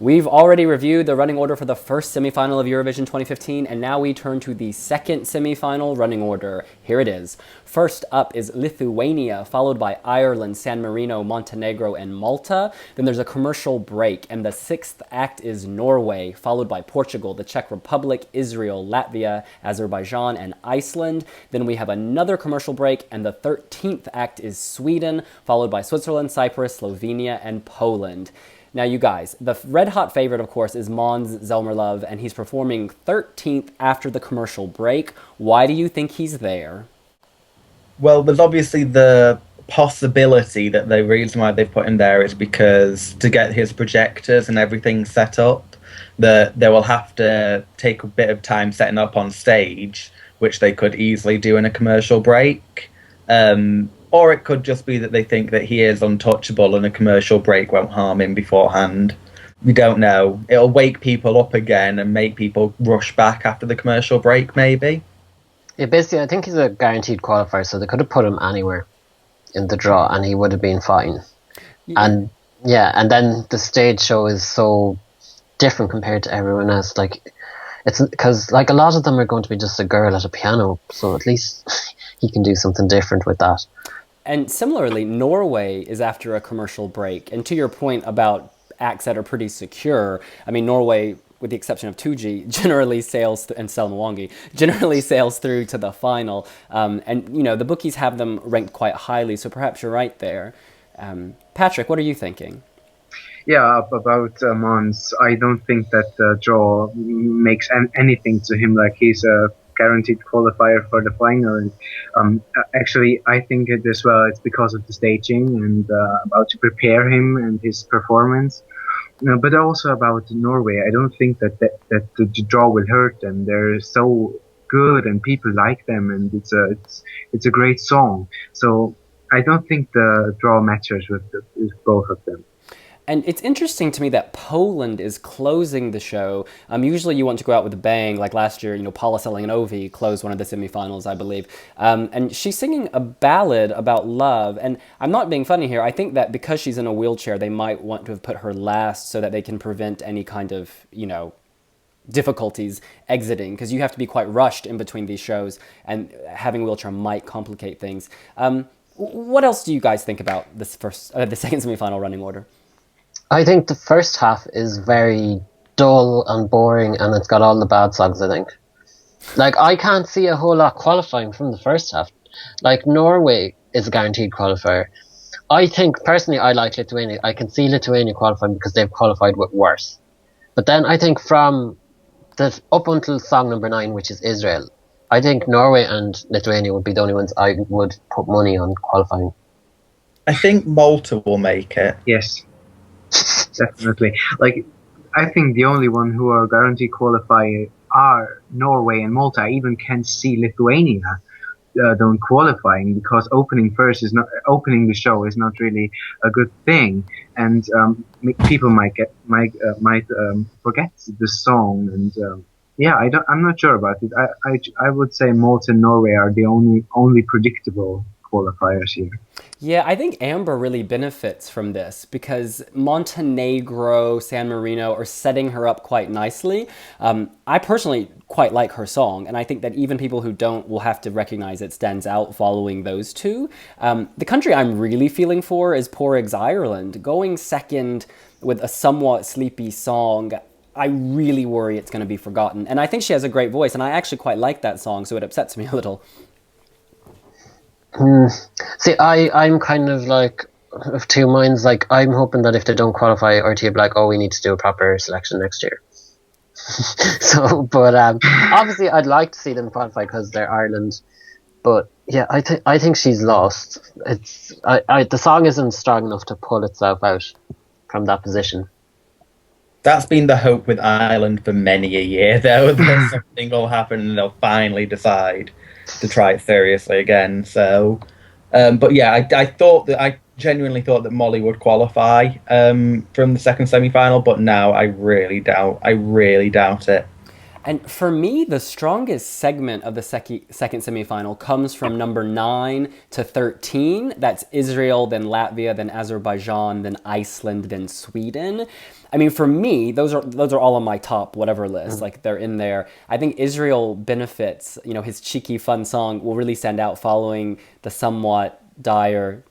We've already reviewed the running order for the first semifinal of Eurovision 2015, and now we turn to the second semifinal running order. Here it is. First up is Lithuania, followed by Ireland, San Marino, Montenegro, and Malta. Then there's a commercial break, and the sixth act is Norway, followed by Portugal, the Czech Republic, Israel, Latvia, Azerbaijan, and Iceland. Then we have another commercial break, and the 13th act is Sweden, followed by Switzerland, Cyprus, Slovenia, and Poland. Now, you guys, the red-hot favorite, of course, is Måns Zelmerlöw, and he's performing 13th after the commercial break. Why do you think he's there? Well, there's obviously the possibility that the reason why they've put him there is because to get his projectors and everything set up, they will have to take a bit of time setting up on stage, which they could easily do in a commercial break. Or it could just be that they think that he is untouchable and a commercial break won't harm him beforehand. We don't know. It'll wake people up again and make people rush back after the commercial break, maybe. Yeah, basically, I think he's a guaranteed qualifier, so they could have put him anywhere in the draw and he would have been fine. Yeah. And then the stage show is so different compared to everyone else. Like, it's because like a lot of them are going to be just a girl at a piano, so at least he can do something different with that. And similarly, Norway is after a commercial break. And to your point about acts that are pretty secure, I mean, Norway, with the exception of 2G, generally sails, and Selma Wangi, generally sails through to the final. And, you know, the bookies have them ranked quite highly, so perhaps you're right there. Patrick, what are you thinking? Yeah, about Måns, I don't think that the draw makes anything to him. Like, he's a guaranteed qualifier for the final. Actually, I think it as well. It's because of the staging and about to prepare him and his performance. But also about Norway. I don't think that the draw will hurt them. They're so good and people like them, and it's a great song. So I don't think the draw matters with both of them. And it's interesting to me that Poland is closing the show. Usually you want to go out with a bang, like last year, you know, Paula Selling-Ovi closed one of the semifinals, I believe. And she's singing a ballad about love. And I'm not being funny here. I think that because she's in a wheelchair, they might want to have put her last so that they can prevent any kind of, you know, difficulties exiting, because you have to be quite rushed in between these shows, and having a wheelchair might complicate things. What else do you guys think about this the second semifinal running order? I think the first half is very dull and boring, and it's got all the bad songs, I think. Like, I can't see a whole lot qualifying from the first half. Like, Norway is a guaranteed qualifier. I think, personally, I like Lithuania. I can see Lithuania qualifying because they've qualified with worse. But then I think from up until song number 9, which is Israel, I think Norway and Lithuania would be the only ones I would put money on qualifying. I think Malta will make it. Yes. Definitely. Like, I think the only one who are guaranteed qualifier are Norway and Malta. I even can see Lithuania don't qualifying, because opening the show is not really a good thing, and people might forget the song, and I'm not sure about it. I would say Malta and Norway are the only predictable qualifiers here. Yeah, I think Amber really benefits from this because Montenegro, San Marino are setting her up quite nicely. I personally quite like her song, and I think that even people who don't will have to recognize it stands out following those two. The country I'm really feeling for is Porrig's Ireland. Going second with a somewhat sleepy song, I really worry it's going to be forgotten. And I think she has a great voice, and I actually quite like that song, so it upsets me a little. See, I'm kind of like of two minds. Like, I'm hoping that if they don't qualify, RT will be like, oh, we need to do a proper selection next year. But obviously I'd like to see them qualify because they're Ireland. But yeah, I think she's lost. The song isn't strong enough to pull itself out from that position. That's been the hope with Ireland for many a year, though, that something will happen and they'll finally decide to try it seriously again. So, but yeah, I genuinely thought that Molly would qualify from the second semi-final, but now I really doubt it. And for me, the strongest segment of the second semifinal comes from number 9 to 13. That's Israel, then Latvia, then Azerbaijan, then Iceland, then Sweden. I mean, for me, those are all on my top whatever list. Like, they're in there. I think Israel benefits. You know, his cheeky, fun song will really stand out following the somewhat drab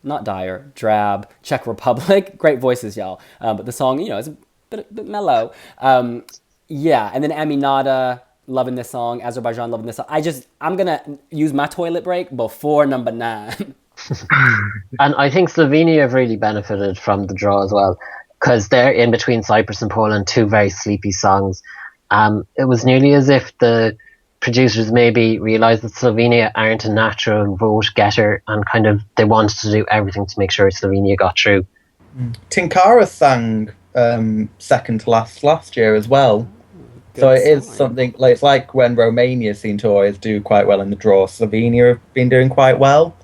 Czech Republic. Great voices, y'all. But the song, you know, is a bit mellow. Yeah, and then Aminata, loving this song. Azerbaijan, loving this song. I'm going to use my toilet break before number 9. And I think Slovenia have really benefited from the draw as well, because they're in between Cyprus and Poland, two very sleepy songs. It was nearly as if the producers maybe realised that Slovenia aren't a natural vote getter, and kind of they wanted to do everything to make sure Slovenia got through. Tinkara sang second to last year as well. So it is something, like, it's like when Romania seem to always do quite well in the draw, Slovenia have been doing quite well.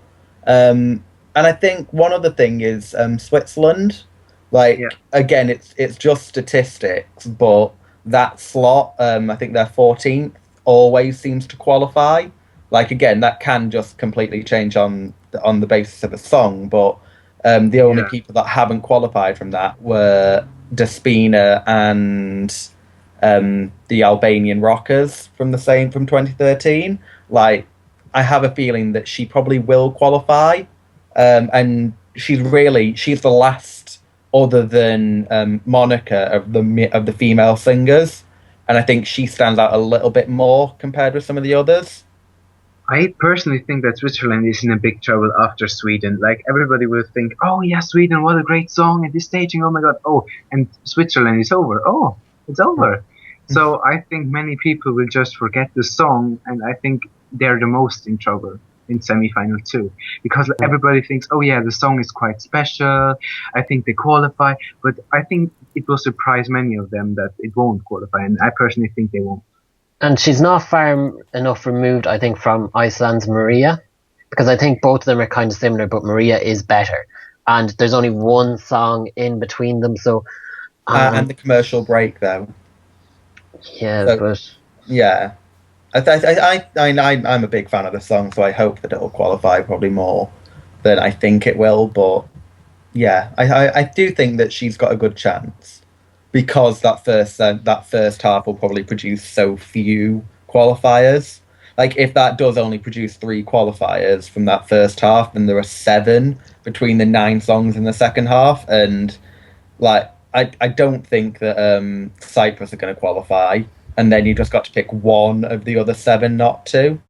And I think one other thing is Switzerland. Like, again, it's just statistics, but that slot, I think they're 14th, always seems to qualify. Like, again, that can just completely change on the basis of a song, but the only people that haven't qualified from that were Despina and the Albanian Rockers from 2013. Like, I have a feeling that she probably will qualify, and she's the last other than Monica of the female singers, and I think she stands out a little bit more compared with some of the others. I personally think that Switzerland is in a big trouble after Sweden. Like, everybody will think, oh yeah, Sweden, what a great song, and this staging, oh my god, oh, and Switzerland is over. Oh, it's over. So I think many people will just forget the song, and I think they're the most in trouble in semi-final too, because everybody thinks, oh yeah, the song is quite special, I think they qualify, but I think it will surprise many of them that it won't qualify, and I personally think they won't. And she's not far enough removed, I think, from Iceland's Maria, because I think both of them are kind of similar, but Maria is better, and there's only one song in between them, so and the commercial break though. Yeah, so, but yeah, I'm a big fan of the song, so I hope that it'll qualify probably more than I think it will. But yeah, I do think that she's got a good chance, because that first half will probably produce so few qualifiers. Like, if that does only produce 3 qualifiers from that first half, then there are 7 between the 9 songs in the second half, and like, I don't think that Cyprus are going to qualify, and then you just got to pick one of the other 7 not to.